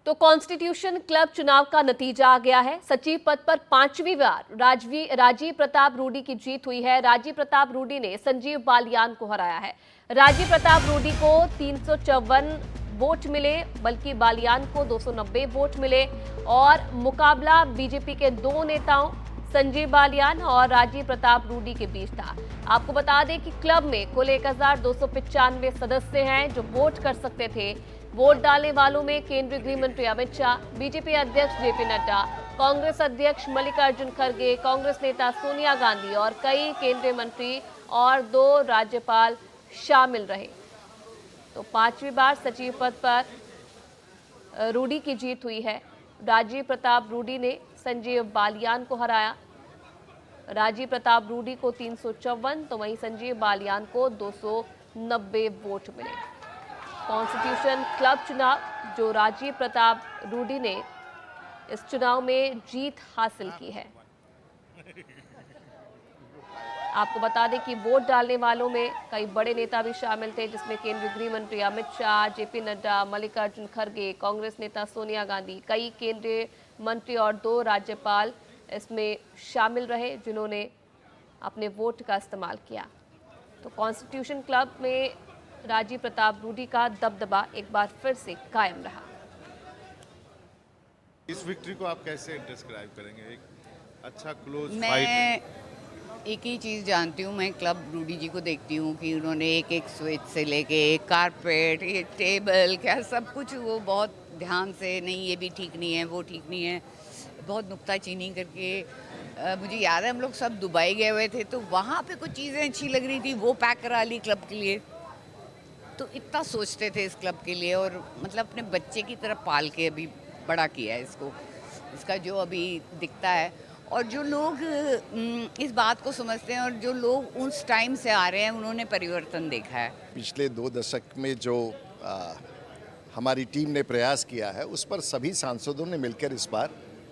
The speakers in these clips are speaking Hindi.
तो कॉन्स्टिट्यूशन क्लब चुनाव का नतीजा आ गया है। सचिव पद पर 5वीं बार राजीव प्रताप रूडी की जीत हुई है। राजीव प्रताप रूडी ने संजीव बालियान को हराया है। राजीव प्रताप रूडी को 354 वोट मिले, बल्कि बालियान को 290 वोट मिले और मुकाबला बीजेपी के दो नेताओं संजीव बालियान और राजीव प्रताप रूडी के बीच था। आपको बता दें कि क्लब में कुल 1295 सदस्य हैं जो वोट कर सकते थे। वोट डालने वालों में केंद्रीय गृह मंत्री अमित शाह, बीजेपी अध्यक्ष जेपी नड्डा, कांग्रेस अध्यक्ष मल्लिकार्जुन खड़गे, कांग्रेस नेता सोनिया गांधी और कई केंद्रीय मंत्री और 2 राज्यपाल शामिल रहे। तो 5वीं बार सचिव पद पर रूडी की जीत हुई है। राजीव प्रताप रूडी ने संजीव बालियान को हराया। राजीव प्रताप रूडी को 354 तो वहीं संजीव बालियान को 290 वोट मिले। कॉन्स्टिट्यूशन क्लब चुनाव जो राजीव प्रताप रूडी ने इस चुनाव में जीत हासिल की है। आपको बता दें कि वोट डालने वालों में कई बड़े नेता भी शामिल थे, जिसमें केंद्रीय गृह मंत्री अमित शाह, जेपी नड्डा, मल्लिकार्जुन खड़गे, कांग्रेस नेता सोनिया गांधी, कई केंद्रीय मंत्री और 2 राज्यपाल इसमें शामिल रहे जिन्होंने अपने वोट का इस्तेमाल किया। तो कॉन्स्टिट्यूशन क्लब में राजीव प्रताप रूडी का दबदबा एक बार फिर से कायम रहा। इस विक्ट्री को आप कैसे डिस्क्राइब करेंगे? एक अच्छा क्लोज मैं फाइट। एक ही चीज़ जानती हूँ, मैं क्लब रूडी जी को देखती हूँ कि उन्होंने एक स्विच से लेके एक कारपेट, ये टेबल, क्या सब कुछ वो बहुत ध्यान से, नहीं ये भी ठीक नहीं है, वो ठीक नहीं है, बहुत नुक्ताचीनी करके। मुझे याद है हम लोग सब दुबई गए हुए थे तो वहाँ पे कुछ चीज़ें अच्छी लग रही थी, वो पैक करा ली क्लब के लिए। तो इतना सोचते थे इस क्लब के लिए और मतलब अपने बच्चे की तरह पाल के अभी बड़ा किया है इसको, इसका जो अभी दिखता है। और जो लोग इस बात को समझते हैं और जो लोग उस टाइम से आ रहे हैं, उन्होंने परिवर्तन देखा है। पिछले 2 दशक में जो हमारी टीम ने प्रयास किया है, उस पर सभी सांसदों ने मिलकर इस बार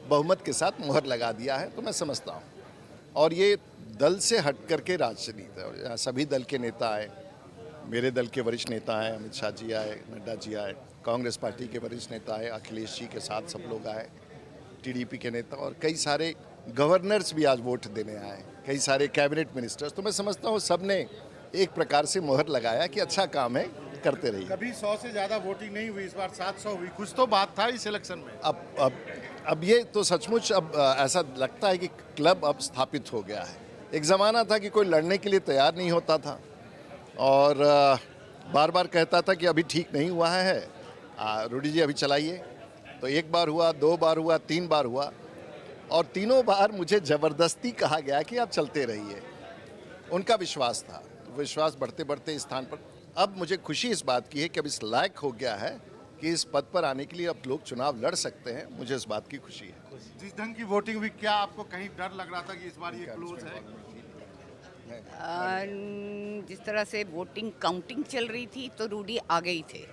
बहुमत के साथ मुहर लगा दिया है, तो मैं समझता हूँ। और ये दल से हट करके राजनीति है, यहाँ सभी दल के नेता आए, मेरे दल के वरिष्ठ नेता आए, अमित शाह जी आए, नड्डा जी आए, कांग्रेस पार्टी के वरिष्ठ नेता आए, अखिलेश जी के साथ सब लोग आए, टीडीपी के नेता और कई सारे गवर्नर्स भी आज वोट देने आए, कई सारे कैबिनेट मिनिस्टर्स। तो मैं समझता हूँ सब ने एक प्रकार से मुहर लगाया कि अच्छा काम है, करते रहिए। कभी 100 से ज़्यादा वोटिंग नहीं हुई, इस बार 700 हुई। कुछ तो बात था इस इलेक्शन में। अब ये तो सचमुच अब ऐसा लगता है कि क्लब अब स्थापित हो गया है। एक ज़माना था कि कोई लड़ने के लिए तैयार नहीं होता था और बार बार कहता था कि अभी ठीक नहीं हुआ है, रूडी जी अभी चलाइए। तो 1 बार हुआ, 2 बार हुआ, 3 बार हुआ और तीनों बार मुझे ज़बरदस्ती कहा गया कि आप चलते रहिए। उनका विश्वास था, विश्वास बढ़ते बढ़ते इस स्थान पर अब मुझे खुशी इस बात की है कि अब इस लायक हो गया है कि इस पद पर आने के लिए अब लोग चुनाव लड़ सकते हैं। मुझे इस बात की खुशी है। जिस ढंग की वोटिंग हुई, क्या आपको कहीं डर लग रहा था कि इस बार ये क्लोज है? जिस तरह से वोटिंग काउंटिंग चल रही थी तो रूडी आगे ही थे।